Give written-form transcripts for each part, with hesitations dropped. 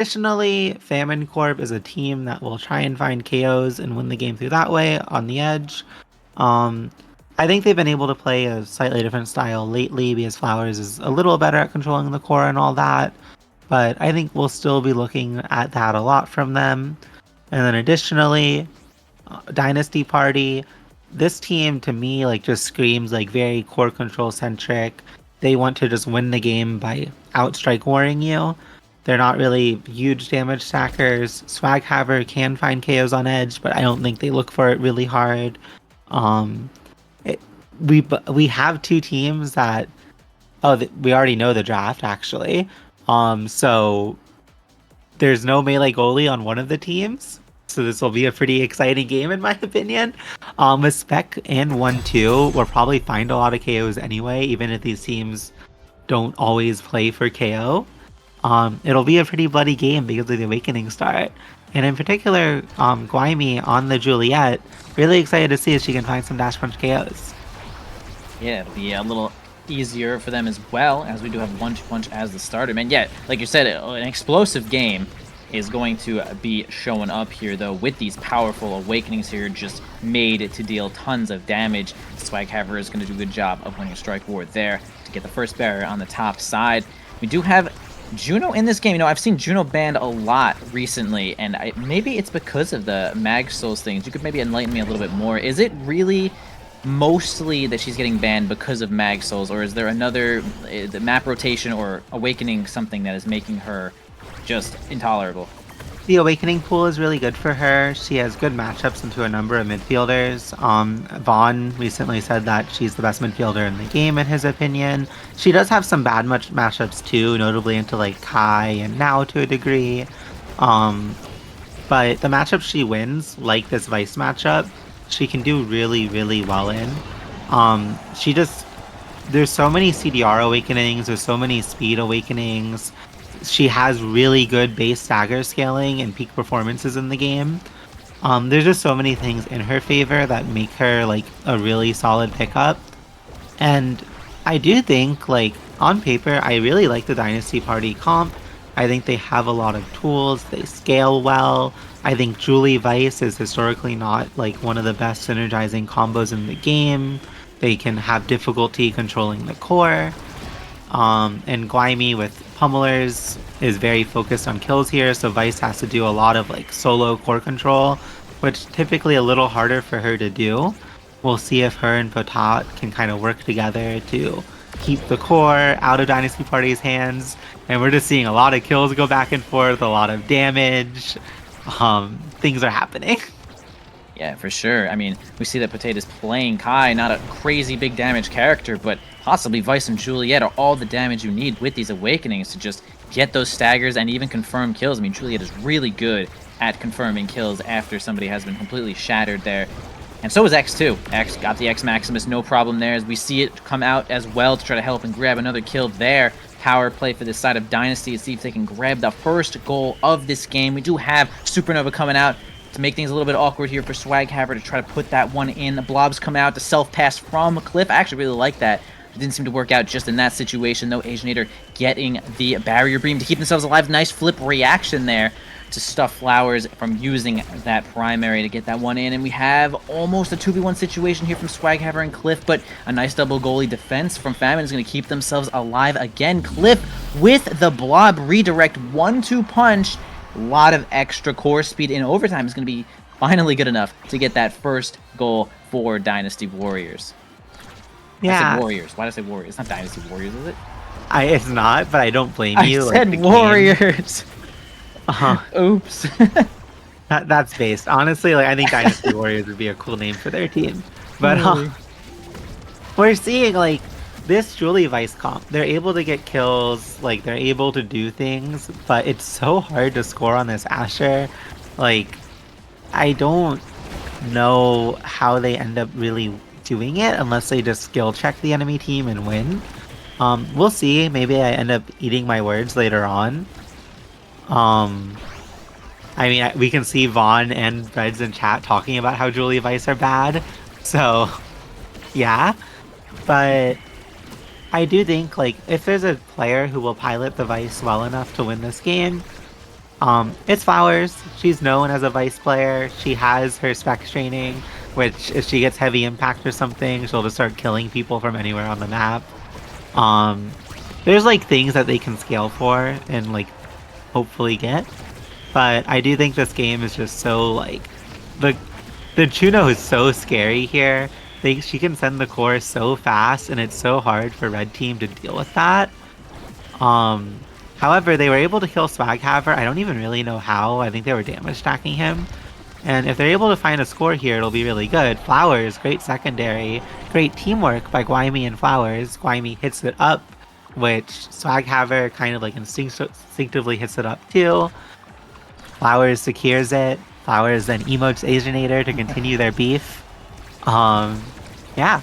Additionally, Famine Corp is a team that will try and find KOs and win the game through that way on the edge. Um, I think they've been able to play a slightly different style lately because Flowers is a little better at controlling the core and all that. But I think we'll still be looking at that a lot from them. And then additionally, Dynasty Party, this team to me like just screams like very core control centric. They want to just win the game by outstrike warring you. They're not really huge damage stackers. Swaghaver can find KOs on edge, but I don't think they look for it really hard. Um, it, we have two teams that we already know the draft actually. So there's no melee goalie on one of the teams. So this will be a pretty exciting game in my opinion. With Spec and 1-2, we'll probably find a lot of KOs anyway, even if these teams don't always play for KO. It'll be a pretty bloody game because of the Awakening start. And in particular, Guaymi on the Juliet, really excited to see if she can find some Dash Punch KOs. Yeah, it'll be a little easier for them as well, as we do have 1-2 punch as the starter. Man, yeah, like you said, an explosive game is going to be showing up here, though, with these powerful Awakenings here just made to deal tons of damage. Swaghaver is going to do a good job of winning a Strike Ward there to get the first barrier on the top side. We do have Juno in this game. You know, I've seen Juno banned a lot recently, and maybe it's because of the Mag Souls things. You could maybe enlighten me a little bit more. Is it really mostly that she's getting banned because of Mag Souls, or is there another the map rotation or Awakening something that is making her just intolerable? The Awakening pool is really good for her. She has good matchups into a number of midfielders. Vaughn recently said that she's the best midfielder in the game, in his opinion. She does have some bad matchups too, notably into like Kai and Now to a degree. But the matchups she wins, like this Vice matchup, she can do really, really well in. There's so many CDR Awakenings, there's so many Speed Awakenings. She has really good base stagger scaling and peak performances in the game. There's just so many things in her favor that make her like a really solid pickup. And I do think, like, on paper, I really like the Dynasty Party comp. I think they have a lot of tools, they scale well. I think Julie Vice is historically not like one of the best synergizing combos in the game. They can have difficulty controlling the core. And Guaymi with Pummelers is very focused on kills here, so Vice has to do a lot of like solo core control, which typically a little harder for her to do. We'll see if her and Potat can kind of work together to keep the core out of Dynasty Party's hands. And we're just seeing a lot of kills go back and forth, a lot of damage. Things are happening. Yeah, for sure. I mean, we see that Potato's playing Kai, not a crazy big damage character, but possibly Vice and Juliet are all the damage you need with these Awakenings to just get those staggers and even confirm kills. I mean, Juliet is really good at confirming kills after somebody has been completely shattered there. And so is X too. X got the X Maximus, no problem there, as we see it come out as well to try to help and grab another kill there. Power play for this side of Dynasty to see if they can grab the first goal of this game. We do have Supernova coming out to make things a little bit awkward here for Swaghaver to try to put that one in. The Blobs come out to self-pass from Cliff. I actually really like that. It didn't seem to work out just in that situation, though. Asianator getting the barrier beam to keep themselves alive. Nice flip reaction there to stuff Flowers from using that primary to get that one in. And we have almost a 2v1 situation here from Swaghaver and Cliff, but a nice double goalie defense from FAMN is going to keep themselves alive again. Cliff with the Blob redirect 1-2 punch. A lot of extra core speed in overtime is going to be finally good enough to get that first goal for Dynasty Warriors. Yeah. I said Warriors. Why did I say Warriors? It's not Dynasty Warriors, is it? It's not, but I don't blame you. I said Warriors. Oops. That's based. Honestly, like I think Dynasty Warriors would be a cool name for their team. But we're seeing like this Julie Vice comp. They're able to get kills, like they're able to do things, but it's so hard to score on this Asher. Like I don't know how they end up really doing it unless they just skill check the enemy team and win. We'll see. Maybe I end up eating my words later on. I mean, we can see Vaughn and Reds in chat talking about how Julie Vice are bad. So, yeah. But I do think, like, if there's a player who will pilot the Vice well enough to win this game, It's Flowers. She's known as a Vice player. She has her Specs training, which if she gets heavy impact or something, she'll just start killing people from anywhere on the map. Um, there's like things that they can scale for and like hopefully get, but I do think this game is just so like the the Juno is so scary here. She can send the core so fast, and it's so hard for Red Team to deal with that. Um, However, they were able to kill Swaghaver. I don't even really know how. I think they were damage stacking him. And if they're able to find a score here, it'll be really good. Flowers, great secondary. Great teamwork by Guaymi and Flowers. Guaymi hits it up, which Swaghaver kind of like instinctively hits it up too. Flowers secures it. Flowers then emotes Asianator to continue their beef. Um, yeah,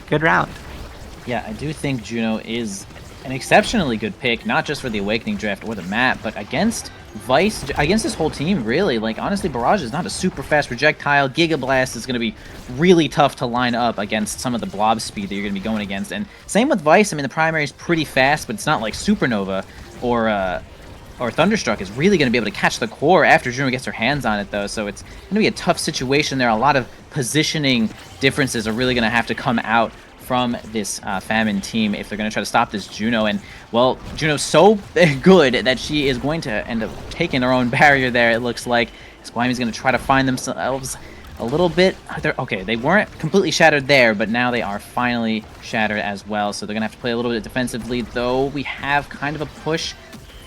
good round. Yeah, I do think Juno is an exceptionally good pick, not just for the Awakening draft or the map, but against Vice, against this whole team, really. Like, honestly, Barrage is not a super fast projectile. Giga Blast is going to be really tough to line up against some of the blob speed that you're going to be going against. And same with Vice. I mean, the primary is pretty fast, but it's not like Supernova or Thunderstruck is really going to be able to catch the core after Juno gets her hands on it, though. So it's going to be a tough situation there. A lot of positioning differences are really going to have to come out from this FAMN team if they're going to try to stop this Juno. And, well, Juno's so good that she is going to end up taking her own barrier there, it looks like. Squamy's going to try to find themselves a little bit. Okay, they weren't completely shattered there, but now they are finally shattered as well. So they're going to have to play a little bit defensively, though we have kind of a push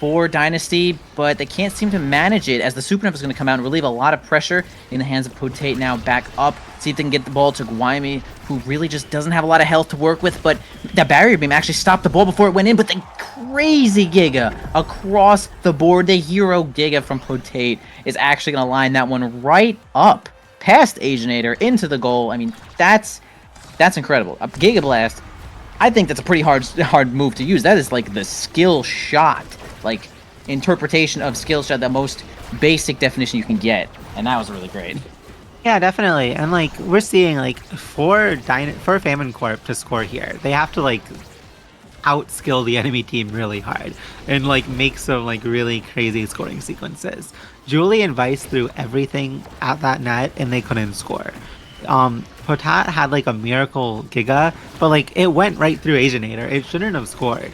for Dynasty, but they can't seem to manage it as the Supernova is going to come out and relieve a lot of pressure in the hands of Potate. Now back up, see if they can get the ball to Guaymi, who really just doesn't have a lot of health to work with, but that barrier beam actually stopped the ball before it went in, but the crazy Giga across the board, the hero Giga from Potate is actually going to line that one right up past Asianator into the goal. I mean, that's incredible. A Giga Blast, I think that's a pretty hard move to use. That is like the skill shot, like interpretation of skill shot, the most basic definition you can get, and that was really great. Yeah, definitely. And like we're seeing like for Famine Corp to score here, they have to like outskill the enemy team really hard and like make some like really crazy scoring sequences. Julie and Vice threw everything at that net and they couldn't score. Potat had like a miracle Giga, but like it went right through Asianator. It shouldn't have scored.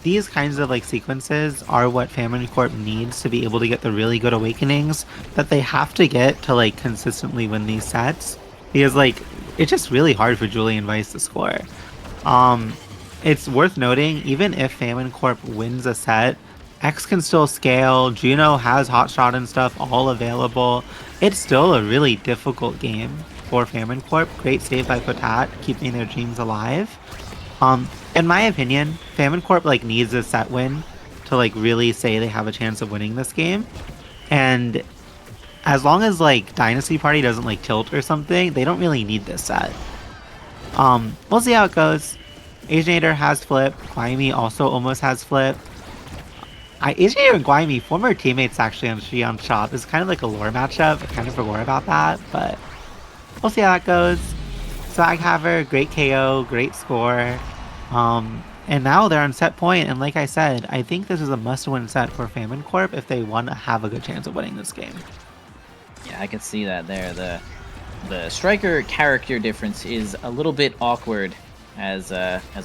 These kinds of like sequences are what Famine Corp needs to be able to get the really good awakenings that they have to get to like consistently win these sets. Because like it's just really hard for Julie and Vice to score. It's worth noting, even if Famine Corp wins a set, X can still scale, Juno has Hotshot and stuff all available. It's still a really difficult game for Famine Corp. Great save by Potat, keeping their dreams alive. In my opinion, Famine Corp like needs a set win to like really say they have a chance of winning this game. And as long as like Dynasty Party doesn't like tilt or something, they don't really need this set. We'll see how it goes. Asianator has flip. Guaymi also almost has flip. Asianator and Guaymi, former teammates actually on Shion Shop. It's kind of like a lore matchup. I kind of forgot about that, but we'll see how that goes. Swaghaver, great KO, great score. And now they're on set point, and like I said, I think this is a must-win set for Famine Corp if they want to have a good chance of winning this game. Yeah, I can see that there. The striker character difference is a little bit awkward as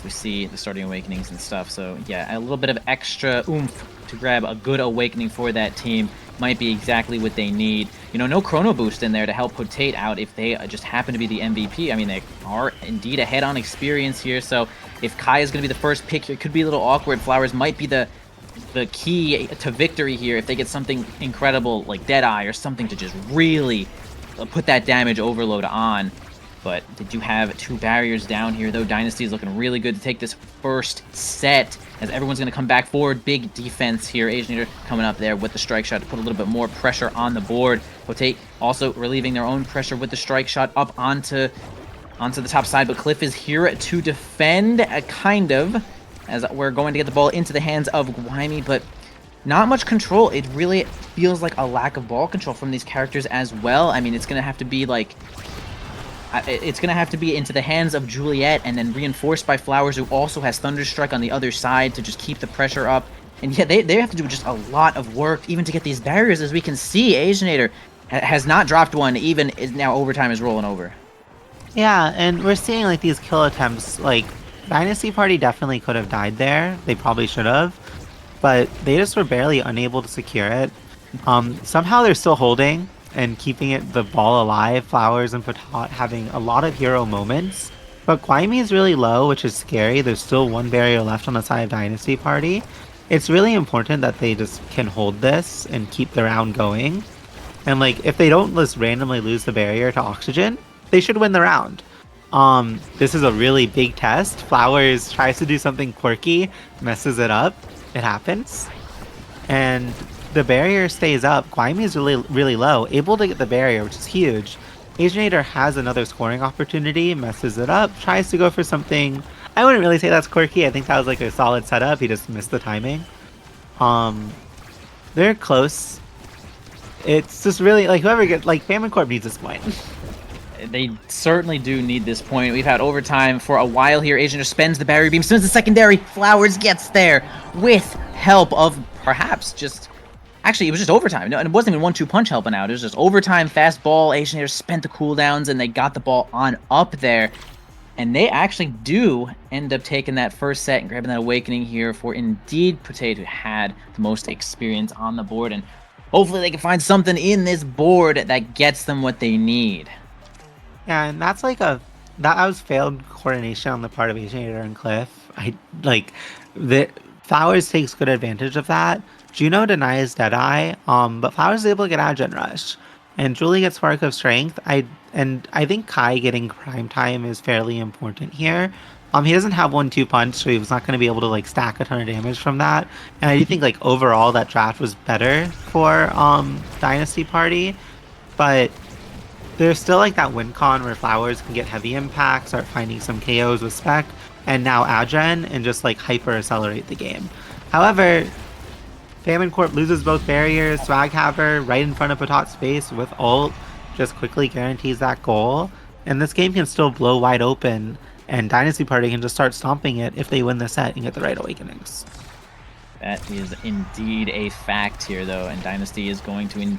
we see the starting awakenings and stuff. So yeah, a little bit of extra oomph to grab a good awakening for that team might be exactly what they need. You know, no chrono boost in there to help Potate out if they just happen to be the MVP. I mean, they are indeed ahead on experience here, so if Kai is going to be the first pick, it could be a little awkward. Flowers might be the key to victory here if they get something incredible like Deadeye or something to just really put that damage overload on. But did you have two barriers down here, though? Dynasty is looking really good to take this first set as everyone's going to come back forward. Big defense here. Asianator coming up there with the strike shot to put a little bit more pressure on the board. Potate also relieving their own pressure with the strike shot up onto the top side. But Cliff is here to defend, kind of, as we're going to get the ball into the hands of Guaymi, but not much control. It really feels like a lack of ball control from these characters as well. I mean, it's going to have to be like... It's going to have to be into the hands of Juliet and then reinforced by Flowers, who also has Thunderstruck on the other side to just keep the pressure up. And yeah, they have to do just a lot of work even to get these barriers. As we can see, Asianator has not dropped one, even is now overtime is rolling over. Yeah, and we're seeing like these kill attempts. Like Dynasty Party definitely could have died there. They probably should have, but they just were barely unable to secure it. Somehow they're still holding and keeping the ball alive. Flowers and Patat having a lot of hero moments, but Guaymi is really low, which is scary. There's still one barrier left on the side of Dynasty Party. It's really important that they just can hold this and keep the round going. And like, if they don't just randomly lose the barrier to Oxygen, they should win the round. This is a really big test. Flowers tries to do something quirky, messes it up. It happens. And the barrier stays up. Guaymi is really low, able to get the barrier, which is huge. Asianator has another scoring opportunity, messes it up, tries to go for something. I wouldn't really say that's quirky. I think that was like a solid setup. He just missed the timing. They're close. It's just really like whoever gets like Famine Fcorp needs this point. They certainly do need this point. We've had overtime for a while here. Asianator spends the barrier beam, spins the secondary. Flowers gets there with help of perhaps just. Actually, it was just overtime. No, and it wasn't even 1-2 punch helping out. It was just overtime, fast ball. Asianator spent the cooldowns, and they got the ball on up there. And they actually do end up taking that first set and grabbing that awakening here for indeed Potato, who had the most experience on the board. And hopefully they can find something in this board that gets them what they need. Yeah, and that's like that was failed coordination on the part of Asianator and Cliff. The Flowers takes good advantage of that. Juno denies Deadeye, but Flowers is able to get out of Gen Rush. And Julie gets Spark of Strength. I think Kai getting Prime Time is fairly important here. He doesn't have 1-2 punch, so he was not going to be able to like stack a ton of damage from that. And I do think like overall that draft was better for Dynasty Party, but there's still like that win con where Flowers can get heavy impact, start finding some KOs with Spec, and now Agen, and just like hyper accelerate the game. However, Famine Fcorp loses both barriers. Swaghaver right in front of Patat's face with ult just quickly guarantees that goal. And this game can still blow wide open, and Dynasty Party can just start stomping it if they win the set and get the right awakenings. That is indeed a fact here, though, and Dynasty is going to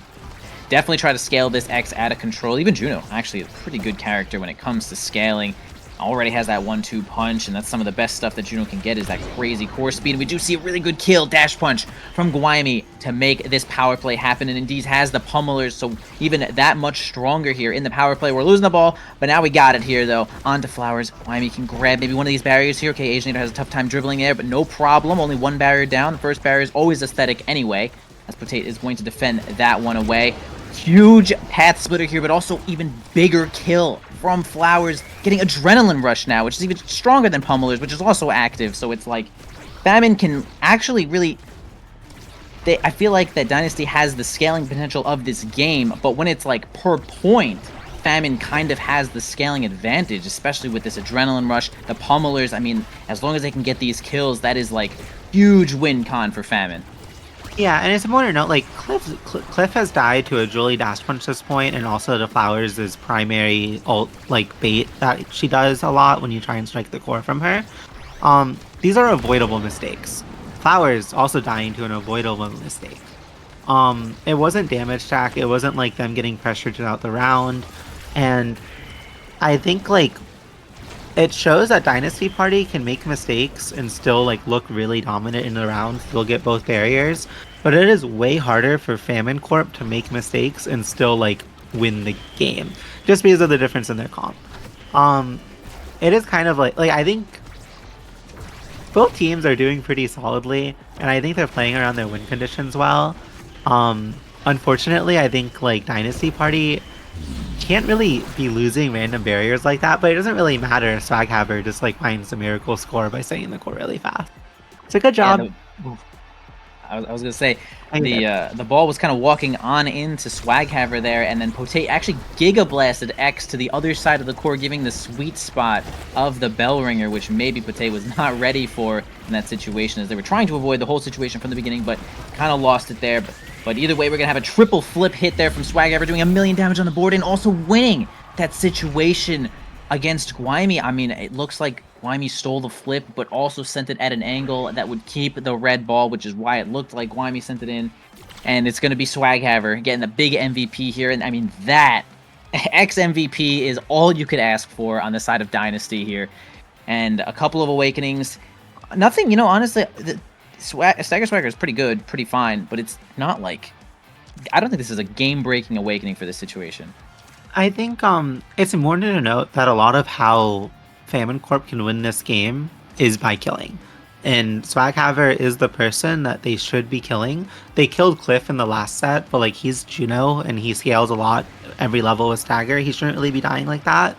definitely try to scale this X out of control. Even Juno, actually a pretty good character when it comes to scaling. Already has that 1-2 punch, and that's some of the best stuff that Juno can get is that crazy core speed. And we do see a really good kill, dash punch from Guaymi to make this power play happen. And indeed has the pummelers, so even that much stronger here in the power play. We're losing the ball, but now we got it here, though. On to Flowers. Guaymi can grab maybe one of these barriers here. Okay, Asianator has a tough time dribbling there, but no problem. Only one barrier down. The first barrier is always aesthetic anyway, as Potato is going to defend that one away. Huge path splitter here, but also even bigger kill from Flowers, getting Adrenaline Rush now, which is even stronger than Pummelers, which is also active. So it's like FAMN can actually really... I feel like that Dynasty has the scaling potential of this game, but when it's like per point, FAMN kind of has the scaling advantage, especially with this Adrenaline Rush. The Pummelers, I mean, as long as they can get these kills, that is like huge win con for FAMN. Yeah, and it's important to note, like, Cliff has died to a Julie dash punch this point, and also to Flowers' primary ult, like, bait that she does a lot when you try and strike the core from her. These are avoidable mistakes. Flowers also dying to an avoidable mistake. It wasn't damage stack, it wasn't, like, them getting pressured throughout the round, and I think, like, it shows that Dynasty Party can make mistakes and still like look really dominant in the round, still get both barriers, but it is way harder for Famine Fcorp to make mistakes and still like win the game, just because of the difference in their comp. It is kind of like I think both teams are doing pretty solidly, and I think they're playing around their win conditions well. Unfortunately, I think like Dynasty Party can't really be losing random barriers like that, but it doesn't really matter if Swaghaver just like finds a miracle score by setting the core really fast. It's a good job. Yeah, I was gonna say the ball was kind of walking on into Swaghaver there, and then Potato actually Giga Blasted X to the other side of the core, giving the sweet spot of the bell ringer, which maybe Potato was not ready for in that situation, as they were trying to avoid the whole situation from the beginning, but kind of lost it there. But either way, we're going to have a triple flip hit there from Swaghaver, doing 1,000,000 damage on the board and also winning that situation against Guaymi. I mean, it looks like Guaymi stole the flip, but also sent it at an angle that would keep the red ball, which is why it looked like Guaymi sent it in. And it's going to be Swaghaver getting the big MVP here. And I mean, that X MVP is all you could ask for on the side of Dynasty here. And a couple of awakenings. Nothing, honestly, Stagger Swagger is pretty good, pretty fine, but it's not like... I don't think this is a game-breaking awakening for this situation. I think it's important to note that a lot of how Famine Corp can win this game is by killing. And Swaghaver is the person that they should be killing. They killed Cliff in the last set, but like he's Juno and he scales a lot every level with Stagger. He shouldn't really be dying like that.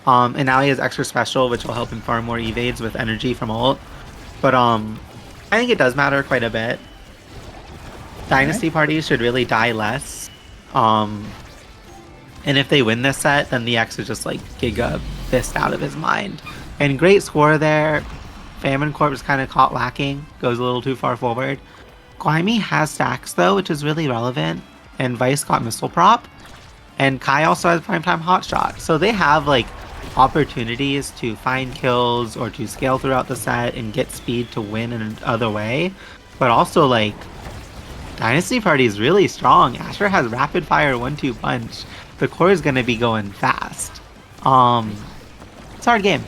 And now he has extra special, which will help him farm more evades with energy from ult. But I think it does matter quite a bit. Dynasty parties should really die less. And if they win this set, then the X is just like Giga fist out of his mind. And great score there. Famine Corp is kind of caught lacking, goes a little too far forward. Guaymi has stacks though, which is really relevant. And Vice got missile prop. And Kai also has primetime hotshot. So they have like opportunities to find kills or to scale throughout the set and get speed to win in another way. But also like Dynasty Party is really strong. Asher has rapid fire 1-2 punch. The core is gonna be going fast. It's a hard game.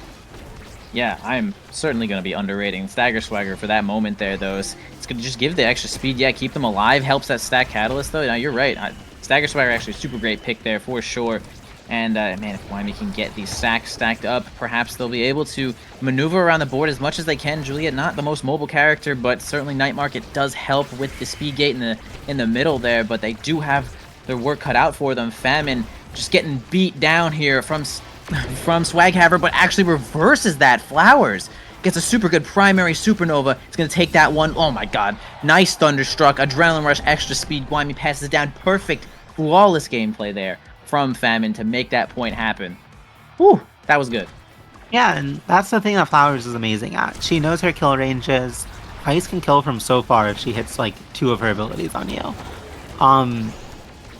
Yeah, I'm certainly going to be underrating Stagger Swagger for that moment there, though. It's going to just give the extra speed. Yeah, keep them alive. Helps that stack catalyst, though. Now, you're right. Stagger Swagger actually super great pick there for sure. And, man, if Guaymi can get these stacks stacked up, perhaps they'll be able to maneuver around the board as much as they can. Juliet, not the most mobile character, but certainly Night Market does help with the speed gate in the middle there. But they do have their work cut out for them. Famine just getting beat down here from Swaghaver, but actually reverses that. Flowers gets a super good primary supernova. It's going to take that one. Oh my god. Nice Thunderstruck. Adrenaline Rush, extra speed. Guaymi passes it down. Perfect, flawless gameplay there from Famine to make that point happen. Whew, that was good. Yeah, and that's the thing that Flowers is amazing at. She knows her kill ranges. Ice can kill from so far if she hits like 2 of her abilities on you.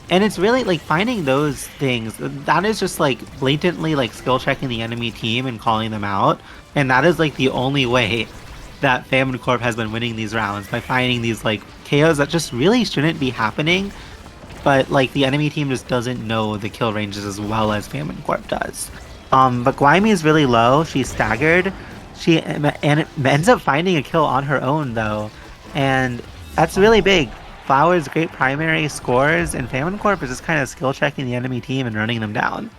And it's really like finding those things that is just like blatantly like skill checking the enemy team and calling them out. And that is like the only way that Famine Corp has been winning these rounds, by finding these like KOs that just really shouldn't be happening. But like the enemy team just doesn't know the kill ranges as well as Famine Corp does. But Guaymi is really low. She's staggered. She ends up finding a kill on her own though. And that's really big. Flowers, great primary scores, and Famine Corp is just kind of skill checking the enemy team and running them down.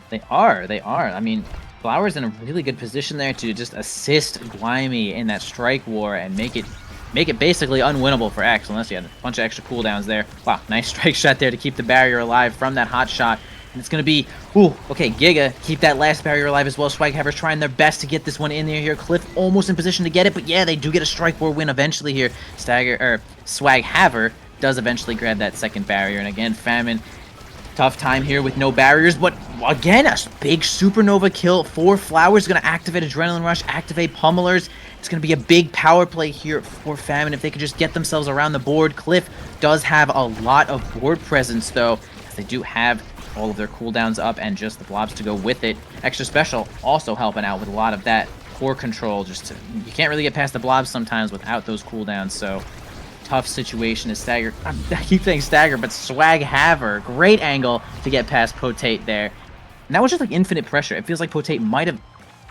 They are. I mean, Flowers in a really good position there to just assist Guaymi in that strike war and make it basically unwinnable for X, unless you had a bunch of extra cooldowns there. Wow, nice strike shot there to keep the barrier alive from that hot shot. And it's going to be, ooh, okay, Giga, keep that last barrier alive as well. Swaghaver's trying their best to get this one in there here. Cliff almost in position to get it, but yeah, they do get a strike war win eventually here. Swaghaver does eventually grab that second barrier. And again, Famine, tough time here with no barriers, but again, a big supernova kill for Flowers. Going to activate Adrenaline Rush, activate Pummelers. It's going to be a big power play here for Famine if they could just get themselves around the board. Cliff does have a lot of board presence, though, as they do have all of their cooldowns up and just the blobs to go with it. Extra special also helping out with a lot of that core control. You can't really get past the blobs sometimes without those cooldowns, so tough situation is Stagger. I keep saying Stagger, but Swaghaver. Great angle to get past Potate there. And that was just like infinite pressure. It feels like Potate might have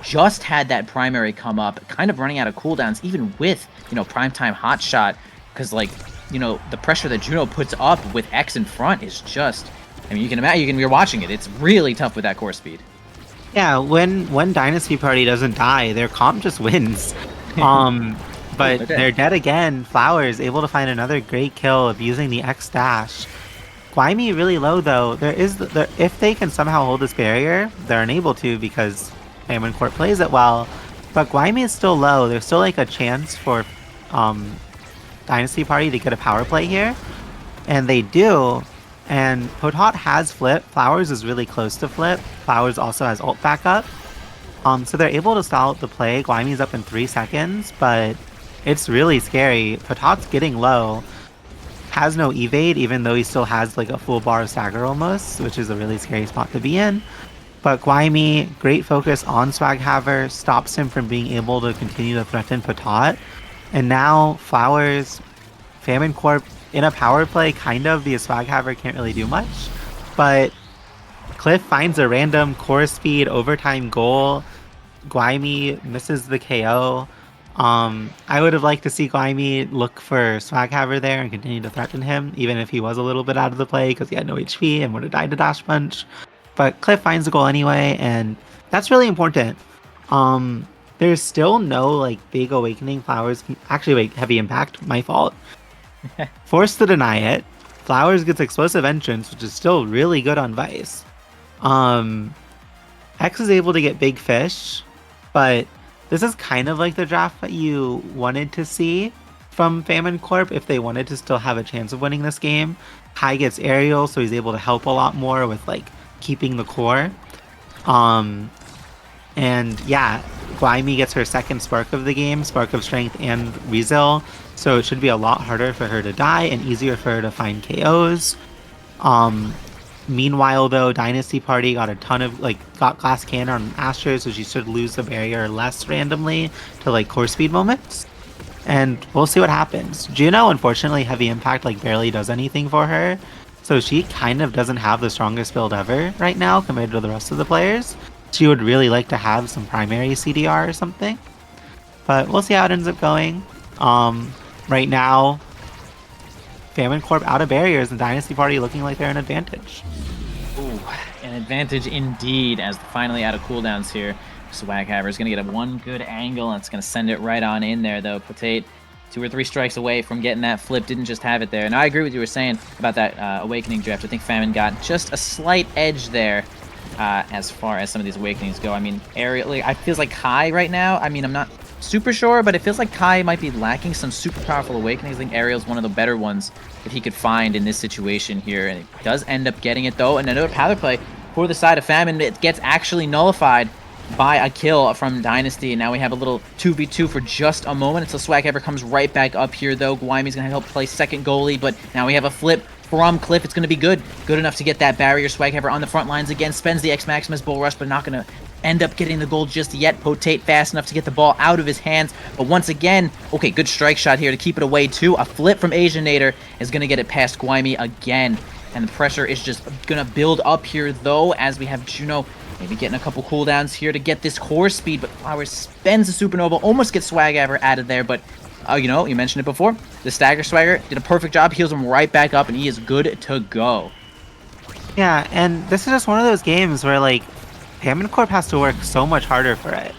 just had that primary come up, kind of running out of cooldowns, even with, primetime hotshot, because like, the pressure that Juno puts up with X in front is just, I mean, you can imagine, you're watching it, it's really tough with that core speed. Yeah, when Dynasty Party doesn't die, their comp just wins. But they're dead again. Flowers able to find another great kill of using the X dash. Guaymi really low though. If they can somehow hold this barrier, they're unable to because Famine Corp plays it well. But Guaymi is still low. There's still like a chance for Dynasty Party to get a power play here. And they do. And Potot has flip. Flowers is really close to flip. Flowers also has ult backup. So they're able to stall out the play. Guaymi's up in 3 seconds, but it's really scary. Potot's getting low. Has no evade, even though he still has like a full bar of stagger almost, which is a really scary spot to be in. But Guaymi, great focus on Swaghaver, stops him from being able to continue to threaten Patat. And now Flowers, Famine Corp in a power play, kind of, because Swaghaver can't really do much. But Cliff finds a random core speed overtime goal. Guaymi misses the KO. I would have liked to see Guaymi look for Swaghaver there and continue to threaten him, even if he was a little bit out of the play because he had no HP and would have died to Dash Punch. But Cliff finds the goal anyway, and that's really important. There's still no like big awakening Flowers. Actually, wait, heavy impact. My fault. Forced to deny it. Flowers gets explosive entrance, which is still really good on Vice. Hex is able to get big fish, but this is kind of like the draft that you wanted to see from Famine Corp if they wanted to still have a chance of winning this game. Kai gets aerial, so he's able to help a lot more with like keeping the core. And yeah, Guaymi gets her second Spark of the game, Spark of Strength and Rezel, so it should be a lot harder for her to die and easier for her to find KOs. Meanwhile, though, Dynasty Party got a ton of, got Glass Cannon on Astro, so she should lose the barrier less randomly to, core speed moments. And we'll see what happens. Juno, unfortunately, heavy impact, barely does anything for her. So she kind of doesn't have the strongest build ever right now compared to the rest of the players. She would really like to have some primary CDR or something. But we'll see how it ends up going. Right now, Famine Corp out of barriers and Dynasty Party looking like they're an advantage. Ooh, an advantage indeed as finally out of cooldowns here. Swaghaver is going to get a one good angle, and it's going to send it right on in there, though. Potate, 2 or 3 strikes away from getting that flip, didn't just have it there. And I agree with what you were saying about that Awakening draft. I think Famine got just a slight edge there as far as some of these Awakenings go. I mean, aerial, I feels like Kai right now, I mean, I'm not super sure, but it feels like Kai might be lacking some super powerful Awakenings. I think Ariel's one of the better ones that he could find in this situation here, and he does end up getting it, though. And another power play for the side of Famine, it gets actually nullified by a kill from Dynasty, and now we have a little 2v2 for just a moment until Swaghaver comes right back up here, though. Guaymi's going to help play second goalie, but now we have a flip from Cliff. It's going to be good enough to get that barrier. Swaghaver on the front lines again, spends the X Maximus Bull Rush, but not going to end up getting the goal just yet. Potate fast enough to get the ball out of his hands, but once again, okay, good strike shot here to keep it away too. A flip from Asianator is going to get it past Guaymi again, and the pressure is just going to build up here, though, as we have Juno maybe getting a couple cooldowns here to get this core speed, but Flowers spends a Supernova, almost gets Swaghaver out of there, but you know, you mentioned it before, the Stagger Swagger did a perfect job, heals him right back up, and he is good to go. Yeah, and this is just one of those games where, Famine Corp has to work so much harder for it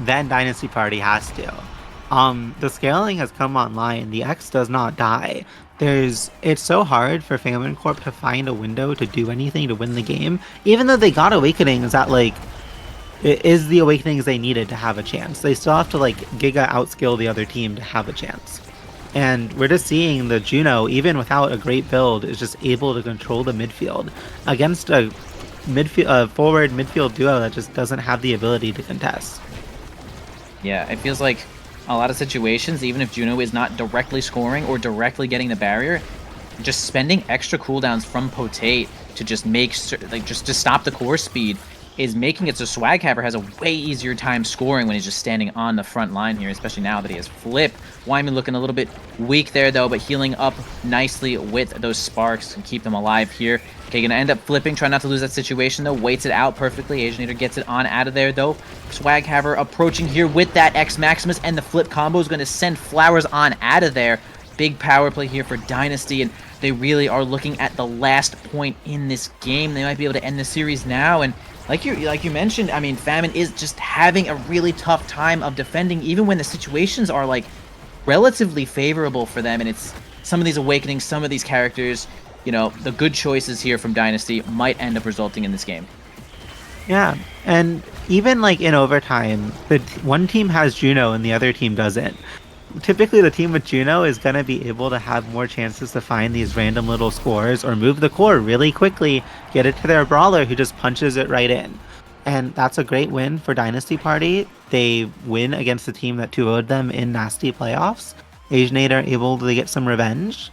than Dynasty Party has to. The scaling has come online, the X does not die. It's so hard for Famine Corp to find a window to do anything to win the game, even though they got Awakenings that, it is the Awakenings they needed to have a chance. They still have to, Giga outskill the other team to have a chance. And we're just seeing the Juno, even without a great build, is just able to control the midfield against a forward midfield duo that just doesn't have the ability to contest. Yeah, it feels like a lot of situations, even if Juno is not directly scoring or directly getting the barrier, just spending extra cooldowns from Potate to just make just to stop the core speed is making it so Swaghaver has a way easier time scoring when he's just standing on the front line here, especially now that he has Flip. Wyman looking a little bit weak there, though, but healing up nicely with those sparks to keep them alive here. Okay, gonna end up flipping, try not to lose that situation, though. Waits it out perfectly. Asianator gets it on out of there, though. Swaghaver approaching here with that X Maximus, and the flip combo is going to send Flowers on out of there. Big power play here for Dynasty, and they really are looking at the last point in this game. They might be able to end the series now, and like you mentioned, I mean, Famine is just having a really tough time of defending, even when the situations are, relatively favorable for them, and it's some of these Awakenings, some of these characters, you know, the good choices here from Dynasty might end up resulting in this game. Yeah, and even, in overtime, the one team has Juno and the other team doesn't. Typically, the team with Juno is going to be able to have more chances to find these random little scores or move the core really quickly, get it to their brawler who just punches it right in. And that's a great win for Dynasty Party. They win against the team that 2-0'd them in Nasty playoffs. Asianator able to get some revenge.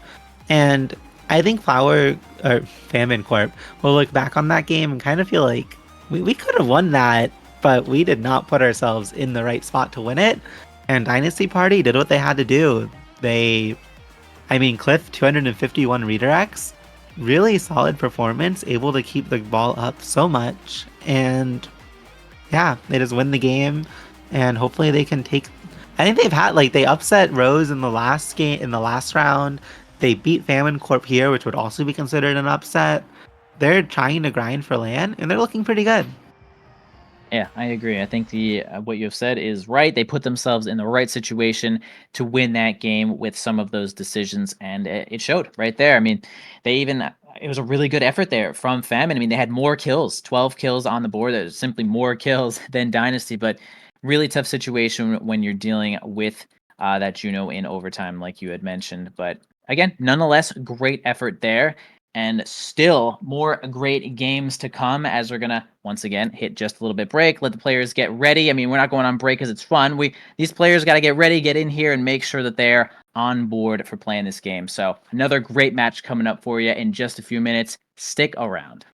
And I think Famine Corp will look back on that game and kind of feel like we could have won that, but we did not put ourselves in the right spot to win it. And Dynasty Party did what they had to do. I mean, Cliff, 251 redirects, really solid performance, able to keep the ball up so much. And yeah, they just win the game, and hopefully they can take. I think they've had like they upset Rose in the last game in the last round. They beat Famine Corp here, which would also be considered an upset. They're trying to grind for land, and they're looking pretty good. Yeah, I agree. I think the what you have said is right. They put themselves in the right situation to win that game with some of those decisions, and it showed right there. I mean, they even it was a really good effort there from FAMN. I mean, they had more kills, 12 kills on the board. There's simply more kills than Dynasty, but really tough situation when you're dealing with that Juno in overtime, like you had mentioned. But again, nonetheless, great effort there. And still more great games to come as we're gonna once again hit just a little bit break, let the players get ready. I mean, we're not going on break because it's fun. These players got to get ready, get in here, and make sure that they're on board for playing this game. So another great match coming up for you in just a few minutes. Stick around.